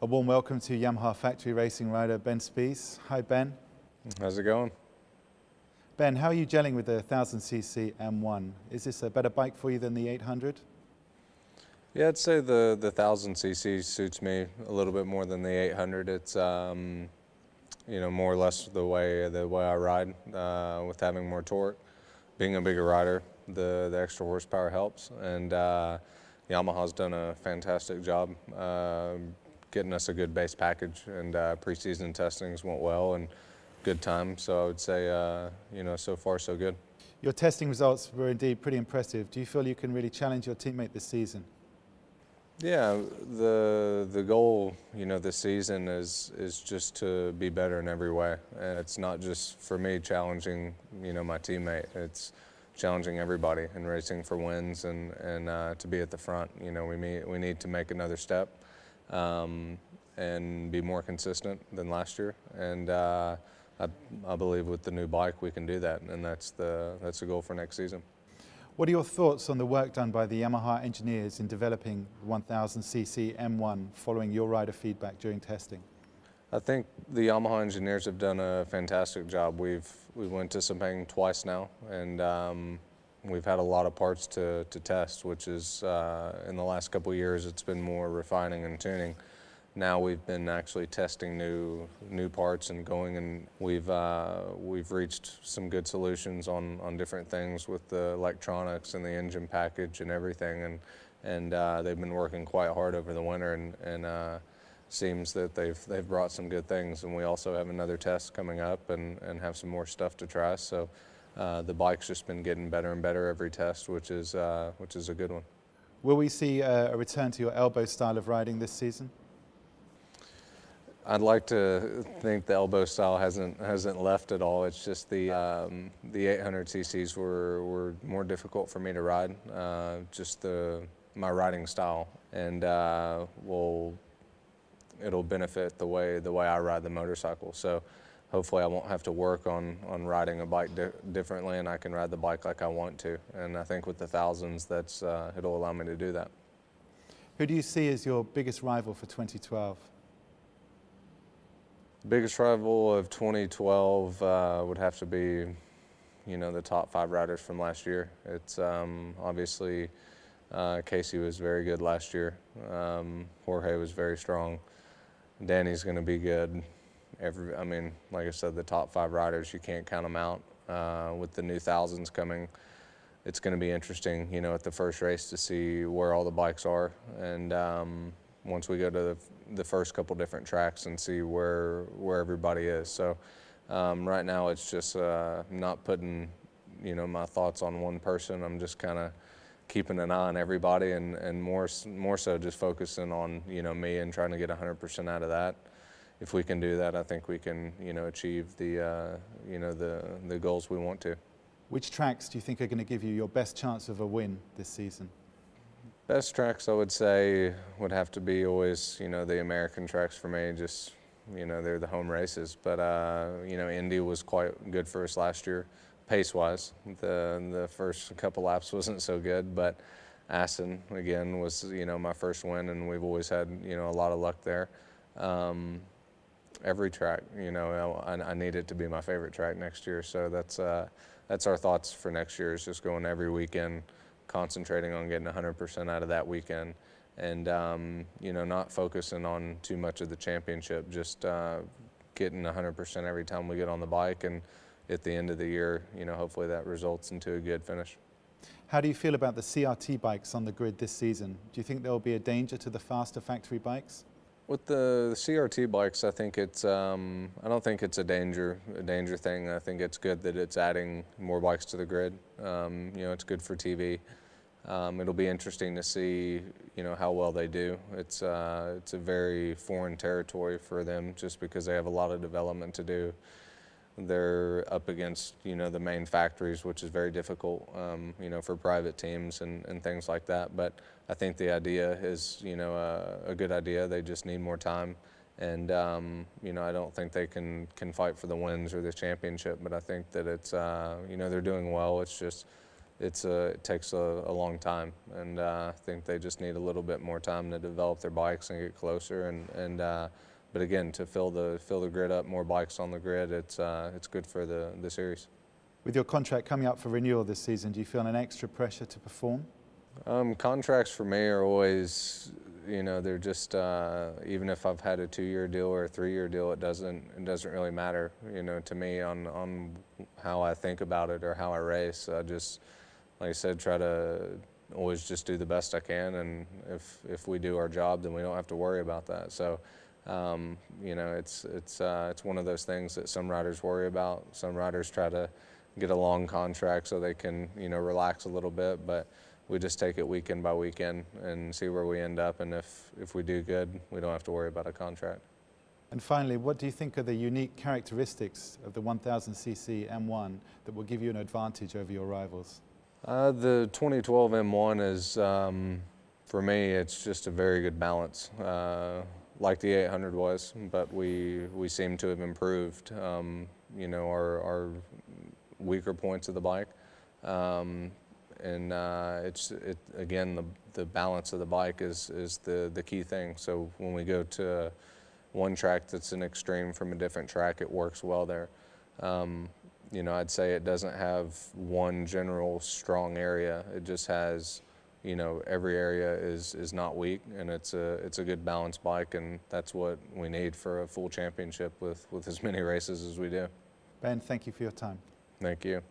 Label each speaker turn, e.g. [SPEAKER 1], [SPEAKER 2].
[SPEAKER 1] A warm welcome to Yamaha factory racing rider Ben Spies. Hi Ben.
[SPEAKER 2] How's it going?
[SPEAKER 1] Ben, how are you gelling with the 1000cc M1? Is this a better bike for you than the 800?
[SPEAKER 2] Yeah, I'd say the 1000cc suits me a little bit more than the 800. It's you know, more or less the way I ride with having more torque. Being a bigger rider, the extra horsepower helps, and Yamaha's done a fantastic job getting us a good base package, and preseason testings went well and good time. So I would say, you know, so far so good.
[SPEAKER 1] Your testing results were indeed pretty impressive. Do you feel you can really challenge your teammate this season?
[SPEAKER 2] Yeah, the goal, you know, this season is just to be better in every way, and it's not just for me challenging, you know, my teammate. It's challenging everybody and racing for wins and to be at the front. You know, we need to make another step and be more consistent than last year, and I believe with the new bike we can do that, and that's the goal for next season.
[SPEAKER 1] What are your thoughts on the work done by the Yamaha engineers in developing 1000cc M1 following your rider feedback during testing?
[SPEAKER 2] I think the Yamaha engineers have done a fantastic job. We went to Sepang twice now, and we've had a lot of parts to test, which is in the last couple of years it's been more refining and tuning. Now we've been actually testing new parts and going, and we've reached some good solutions on different things with the electronics and the engine package and everything, and they've been working quite hard over the winter, and seems that they've brought some good things. And we also have another test coming up and have some more stuff to try. So the bike's just been getting better and better every test, which is a good one.
[SPEAKER 1] Will we see a return to your elbow style of riding this season?
[SPEAKER 2] I'd like to think the elbow style hasn't left at all. It's just the 800cc's were more difficult for me to ride, just my riding style, and it'll benefit the way I ride the motorcycle. So hopefully I won't have to work on riding a bike differently, and I can ride the bike like I want to. And I think with the thousands, it'll allow me to do that.
[SPEAKER 1] Who do you see as your biggest rival for 2012?
[SPEAKER 2] Biggest rival of 2012 would have to be, you know, the top 5 riders from last year. It's obviously Casey was very good last year. Jorge was very strong. Danny's going to be good. I mean, like I said, the top 5 riders, you can't count them out. With the new thousands coming, it's going to be interesting, you know, at the first race to see where all the bikes are, and once we go to the first couple different tracks and see where everybody is. So right now it's just not putting, you know, my thoughts on one person. I'm just kind of keeping an eye on everybody, and more so just focusing on, you know, me and trying to get 100% out of that. If we can do that, I think we can, you know, achieve the you know, the goals we want to.
[SPEAKER 1] Which tracks do you think are going to give you your best chance of a win this season?
[SPEAKER 2] Best tracks, I would say, would have to be always, you know, the American tracks for me. Just, you know, they're the home races. But you know, Indy was quite good for us last year, pace-wise. The first couple laps wasn't so good, but Assen again was, you know, my first win, and we've always had, you know, a lot of luck there. Every track, you know, I need it to be my favorite track next year. So that's our thoughts for next year, is just going every weekend, concentrating on getting 100% out of that weekend, and you know, not focusing on too much of the championship, just getting 100% every time we get on the bike, and at the end of the year, you know, hopefully that results into a good finish.
[SPEAKER 1] How do you feel about the CRT bikes on the grid this season? Do you think there will be a danger to the faster factory bikes?
[SPEAKER 2] With the CRT bikes, I think it's I don't think it's a danger thing. I think it's good that it's adding more bikes to the grid. You know, it's good for TV. It'll be interesting to see, you know, how well they do. It's a very foreign territory for them, just because they have a lot of development to do. They're up against, you know, the main factories, which is very difficult, you know, for private teams and things like that. But I think the idea is, you know, a good idea. They just need more time, and you know, I don't think they can fight for the wins or the championship. But I think that it's, you know, they're doing well. It's just it takes a long time, and I think they just need a little bit more time to develop their bikes and get closer. But again, to fill the grid up, more bikes on the grid, it's good for the series.
[SPEAKER 1] With your contract coming up for renewal this season, do you feel an extra pressure to perform?
[SPEAKER 2] Contracts for me are always, they're just even if I've had a 2-year deal or a 3-year deal, it doesn't really matter, to me on how I think about it or how I race. I just, like I said, try to always just do the best I can, and if we do our job, then we don't have to worry about that. So, it's one of those things that some riders worry about. Some riders try to get a long contract so they can, relax a little bit, but we just take it weekend by weekend and see where we end up, and if we do good, we don't have to worry about a contract.
[SPEAKER 1] And finally, what do you think are the unique characteristics of the 1000cc M1 that will give you an advantage over your rivals?
[SPEAKER 2] The 2012 M1 is, for me, it's just a very good balance, like the 800 was, but we seem to have improved, our weaker points of the bike. And again, the balance of the bike is the key thing. So when we go to one track that's an extreme from a different track, it works well there. I'd say it doesn't have one general strong area. It just has, every area is not weak, and it's a good balanced bike, and that's what we need for a full championship with as many races as we do.
[SPEAKER 1] Ben, thank you for your time.
[SPEAKER 2] Thank you.